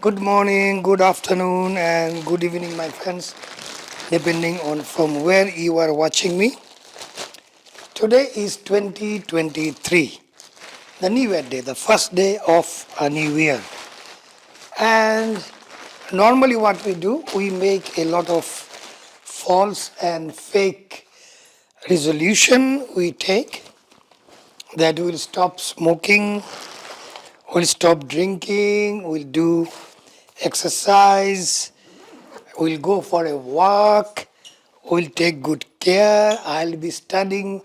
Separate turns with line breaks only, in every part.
Good morning, good afternoon, and good evening, my friends, depending on from where you are watching me. Today is 2023, the New Year Day, the first day of a new year. And normally, what we do, we make a lot of false and fake resolution we take that we'll stop smoking, we'll stop drinking, we'll do exercise, we'll go for a walk, we'll take good care, I'll be studying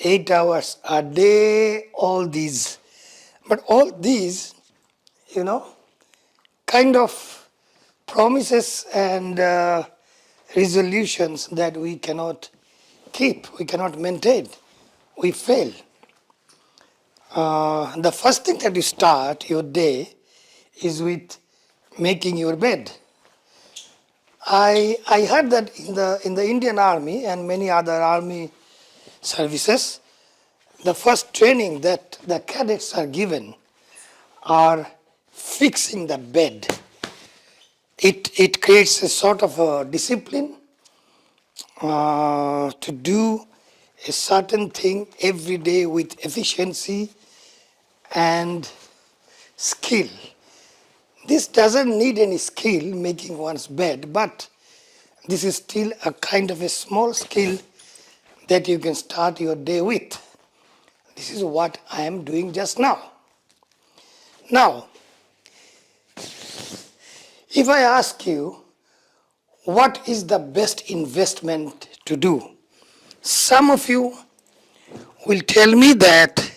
8 hours a day, all these. But all these, you know, kind of promises and resolutions that we cannot keep, we cannot maintain, we fail. The first thing that you start your day is with making your bed. I heard that in the Indian Army and many other army services, the first training that the cadets are given are fixing the bed. It creates a sort of a discipline to do a certain thing every day with efficiency and skill. This doesn't need any skill making one's bed, but this is still a kind of a small skill that you can start your day with. This is what I am doing just now. Now, if I ask you, what is the best investment to do? Some of you will tell me that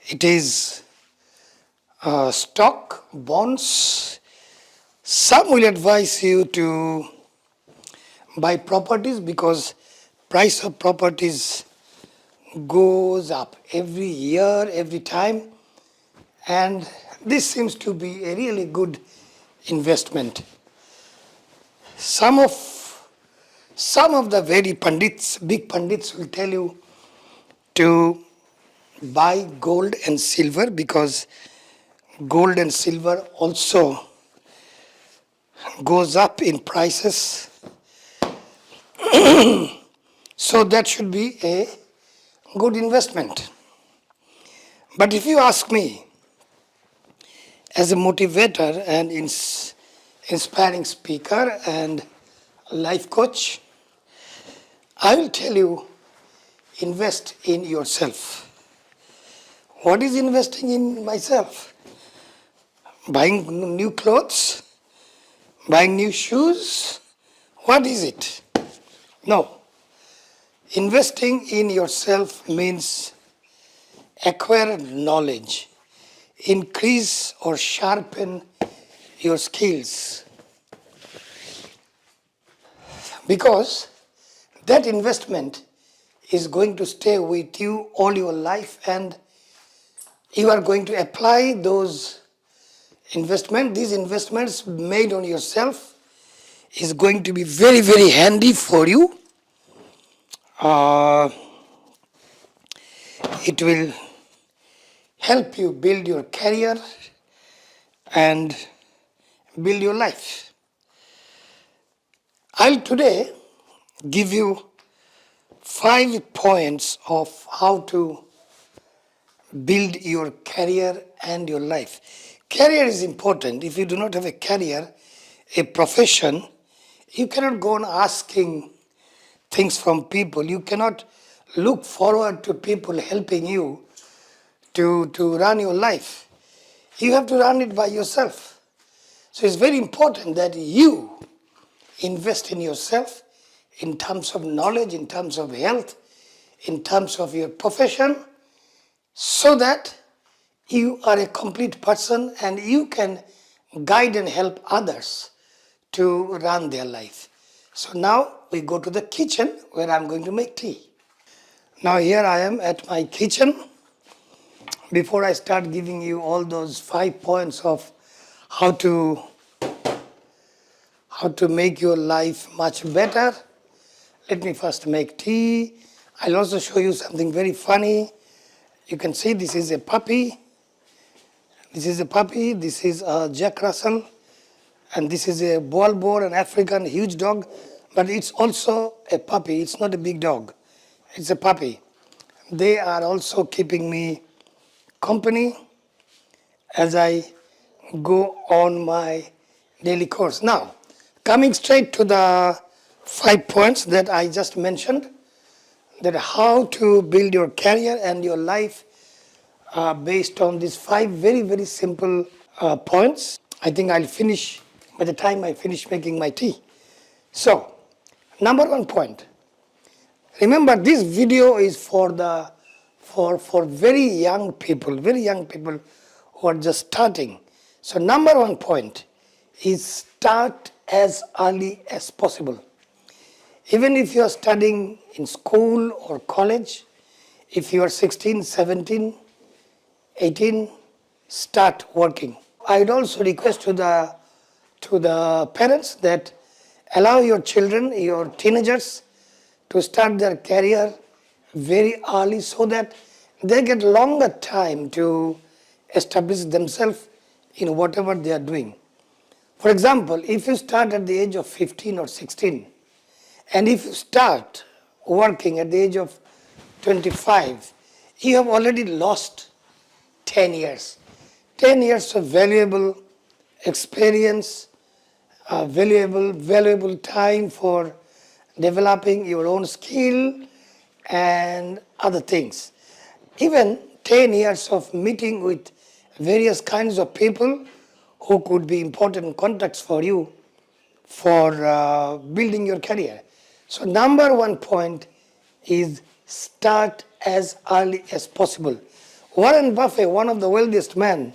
it is stock, bonds. Some will advise you to buy properties because price of properties goes up every year, every time, and this seems to be a really good investment. Some of the very pundits, big pundits, will tell you to buy gold and silver because gold and silver also goes up in prices. So that should be a good investment. But if you ask me, as a motivator and inspiring speaker and life coach, I will tell you, invest in yourself. What is investing in myself? Buying new clothes? Buying new shoes? What is it? No. Investing in yourself means acquire knowledge, increase or sharpen your skills. Because that investment is going to stay with you all your life, and you are going to apply those these investments made on yourself is going to be very, very handy for you. It will help you build your career and build your life. I'll today give you 5 points of how to build your career and your life. Career is important. If you do not have a career, a profession, you cannot go on asking things from people. You cannot look forward to people helping you to run your life. You have to run it by yourself. So it's very important that you invest in yourself in terms of knowledge, in terms of health, in terms of your profession, so that you are a complete person and you can guide and help others to run their life. So now we go to the kitchen where I'm going to make tea. Now here I am at my kitchen. Before I start giving you all those 5 points of how to make your life much better, let me first make tea. I'll also show you something very funny. You can see this is a puppy. This is a puppy. This is a Jack Russell. And this is a ball boar, an African huge dog, but it's also a puppy. It's not a big dog. It's a puppy. They are also keeping me company as I go on my daily course. Now, coming straight to the 5 points that I just mentioned, that how to build your career and your life based on these 5 very, very simple points. I think I'll finish by the time I finish making my tea. So, number 1 point. Remember, this video is for very young people who are just starting. So, number 1 point is start as early as possible. Even if you are studying in school or college, if you are 16, 17, 18, start working. I would also request to the parents that allow your children, your teenagers, to start their career very early so that they get longer time to establish themselves in whatever they are doing. For example, if you start at the age of 15 or 16, and if you start working at the age of 25, you have already lost 10 years. 10 years of valuable experience, valuable time for developing your own skill and other things. Even 10 years of meeting with various kinds of people who could be important contacts for you for building your career. So number 1 point is start as early as possible. Warren Buffett, one of the wealthiest men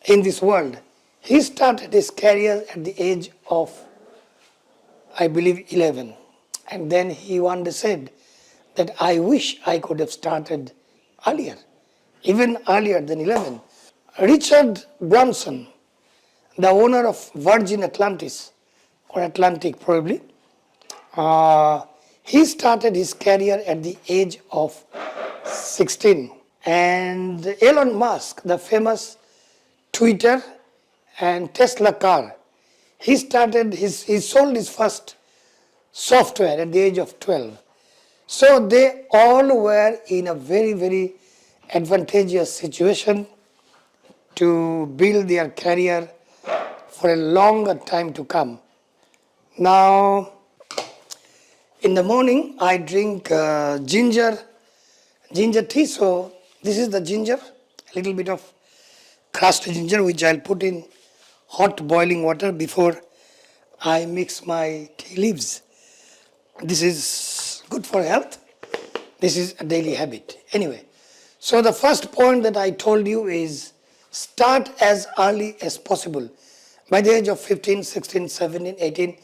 in this world, he started his career at the age of, I believe, 11. And then he one day said that I wish I could have started earlier, even earlier than 11. Richard Branson, the owner of Virgin Atlantis, or Atlantic probably, he started his career at the age of 16. And Elon Musk, the famous Twitter and Tesla car, he sold his first software at the age of 12. So they all were in a very, very advantageous situation to build their career for a longer time to come. Now, in the morning, I drink ginger tea. So this is the ginger, a little bit of crushed ginger, which I'll put in hot boiling water before I mix my tea leaves. This is good for health. This is a daily habit. Anyway, so the first point that I told you is start as early as possible, by the age of 15, 16, 17, 18,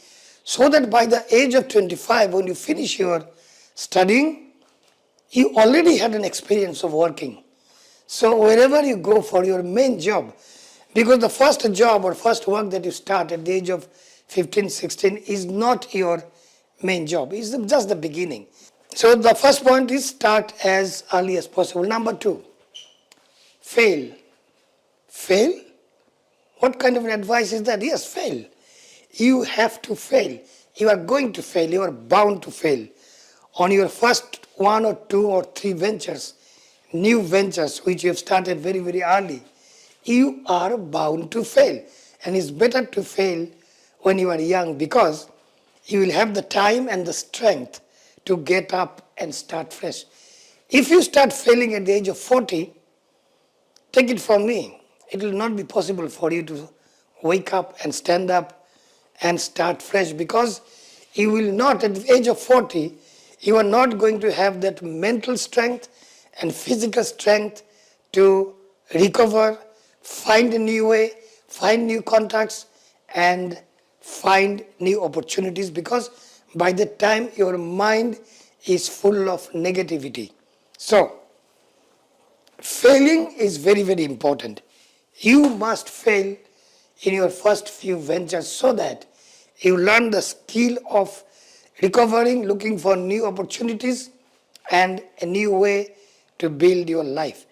so that by the age of 25, when you finish your studying, you already had an experience of working. So wherever you go for your main job, because the first job or first work that you start at the age of 15, 16 is not your main job. It's just the beginning. So the first point is start as early as possible. Number 2, fail. Fail? What kind of an advice is that? Yes, fail. You have to fail. You are going to fail. You are bound to fail. On your first 1 or 2 or 3 ventures, new ventures which you have started very, very early, you are bound to fail. And it's better to fail when you are young, because you will have the time and the strength to get up and start fresh. If you start failing at the age of 40, take it from me, it will not be possible for you to wake up and stand up and start fresh, because you will not, at the age of 40, you are not going to have that mental strength and physical strength to recover, find a new way, find new contacts, and find new opportunities, because by the time your mind is full of negativity. So, failing is very, very important. You must fail in your first few ventures so that you learn the skill of recovering, looking for new opportunities and a new way to build your life.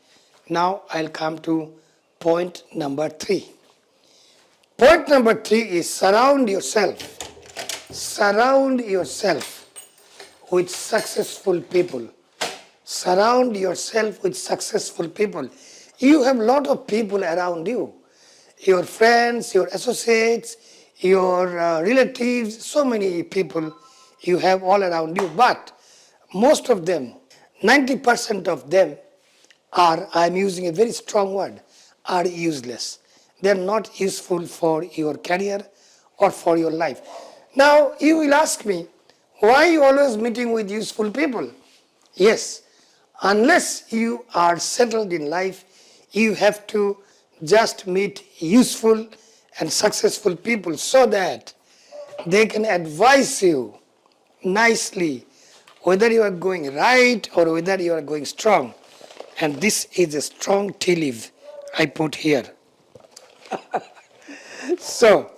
Now I'll come to point number 3. Point number 3 is surround yourself. Surround yourself with successful people. Surround yourself with successful people. You have a lot of people around you. Your friends, your associates, your relatives, so many people you have all around you. But most of them, 90% of them are, I'm using a very strong word, are useless. They're not useful for your career or for your life. Now you will ask me, why are you always meeting with useful people? Yes, unless you are settled in life, you have to just meet useful and successful people so that they can advise you nicely whether you are going right or whether you are going strong. And this is a strong tea leaf I put here. So,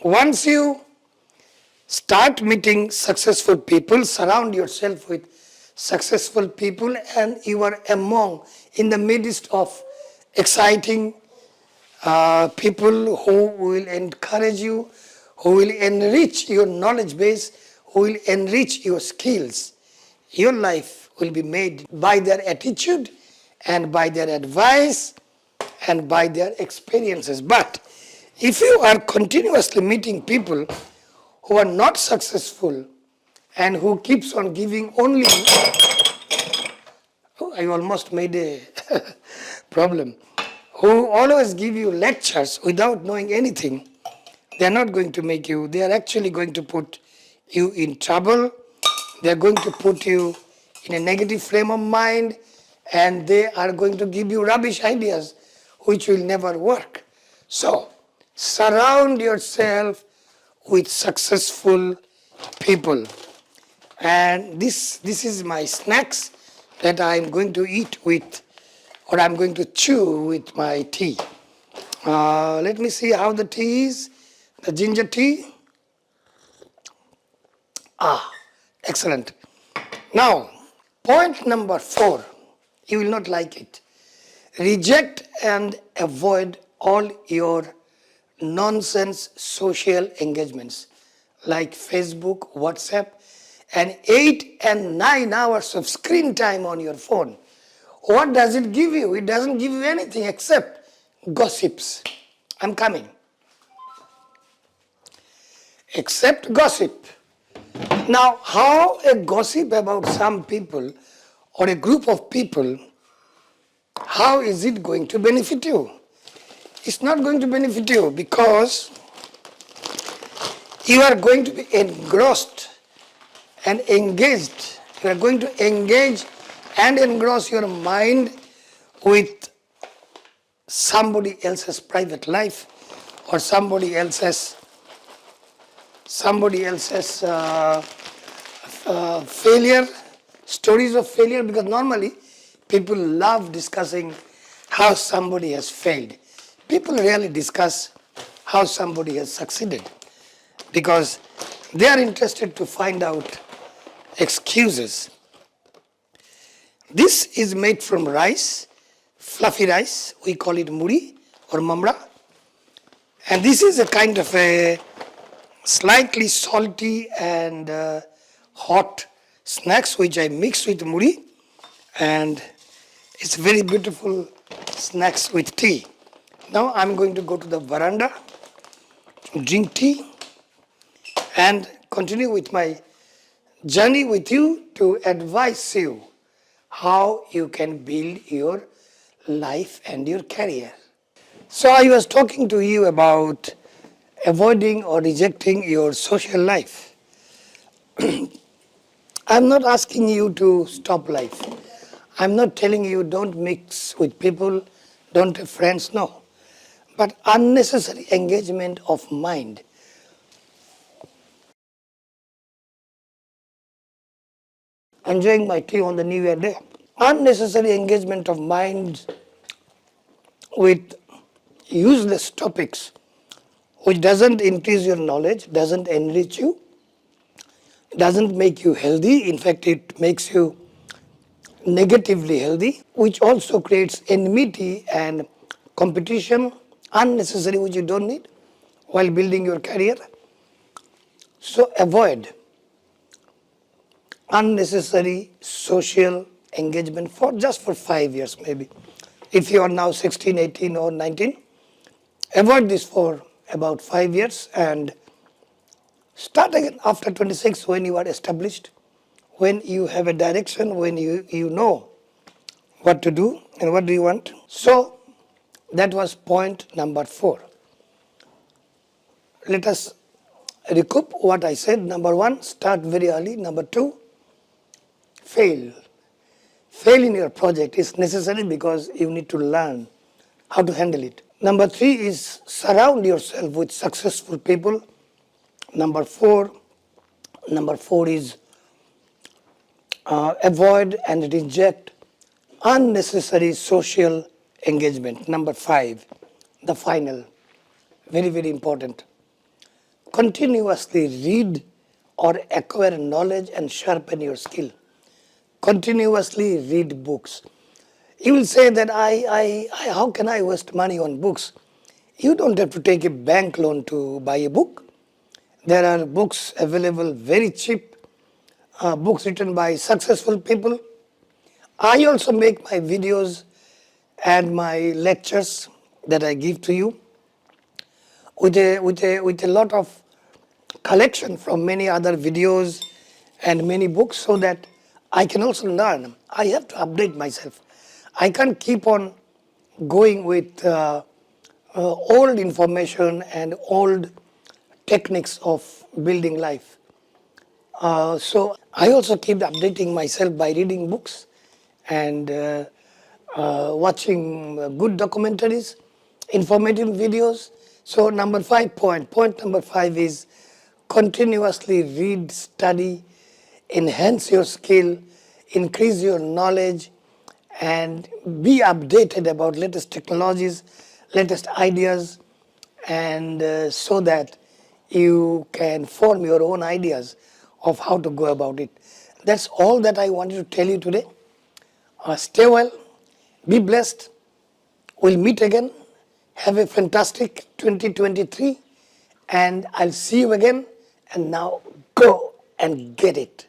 once you start meeting successful people, surround yourself with successful people, and you are in the midst of exciting people who will encourage you, who will enrich your knowledge base, who will enrich your skills. Your life will be made by their attitude and by their advice and by their experiences. But if you are continuously meeting people who are not successful and who keeps on giving only, oh, I almost made a problem, who always give you lectures without knowing anything, they are not going to make you, they are actually going to put you in trouble, they are going to put you in a negative frame of mind, and they are going to give you rubbish ideas which will never work. So, surround yourself with successful people. And this is my snacks that I'm going to eat with, or I'm going to chew with my tea. Let me see how the tea is. The ginger tea. Excellent. Now, point number 4. You will not like it. Reject and avoid all your nonsense social engagements like Facebook, WhatsApp, and 8 and 9 hours of screen time on your phone. What does it give you? It doesn't give you anything except gossips. I'm coming. Except gossip. Now, how a gossip about some people or a group of people, how is it going to benefit you? It's not going to benefit you because you are going to be engrossed and engaged. You are going to engage and engross your mind with somebody else's private life or somebody else's failure, stories of failure, because normally people love discussing how somebody has failed. People rarely discuss how somebody has succeeded because they are interested to find out excuses. This is made from rice, fluffy rice, we call it muri or mamra. And this is a kind of a slightly salty and hot snacks which I mix with muri, and it's very beautiful snacks with tea. Now I'm going to go to the veranda, drink tea, and continue with my journey with you to advise you how you can build your life and your career. So I was talking to you about avoiding or rejecting your social life. I'm not asking you to stop life. I'm not telling you don't mix with people, don't have friends, no. But unnecessary engagement of mind. Enjoying my tea on the New Year day. Unnecessary engagement of mind with useless topics which doesn't increase your knowledge, doesn't enrich you, doesn't make you healthy. In fact, it makes you negatively healthy, which also creates enmity and competition unnecessary which you don't need while building your career. So avoid unnecessary social engagement for just for 5 years maybe. If you are now 16, 18 or 19, avoid this for about 5 years and start again after 26 when you are established, when you have a direction, when you know what to do and what do you want. So that was point number 4. Let us recoup what I said. Number 1, start very early. Number 2, fail. Fail in your project is necessary because you need to learn how to handle it. Number 3 is surround yourself with successful people. Number 4 is avoid and reject unnecessary social engagement. Number 5, the final, very, very important. Continuously read or acquire knowledge and sharpen your skill. Continuously read books. You will say that how can I waste money on books? You don't have to take a bank loan to buy a book. There are books available very cheap, books written by successful people. I also make my videos and my lectures that I give to you with a lot of collection from many other videos and many books so that I can also learn. I have to update myself. I can't keep on going with old information and old techniques of building life. So I also keep updating myself by reading books and watching good documentaries, informative videos. So point number 5 is continuously read, study, enhance your skill, increase your knowledge, and be updated about latest technologies, latest ideas, and so that you can form your own ideas of how to go about it. That's all that I wanted to tell you today. Stay well, be blessed. We'll meet again. Have a fantastic 2023, and I'll see you again. And now go and get it.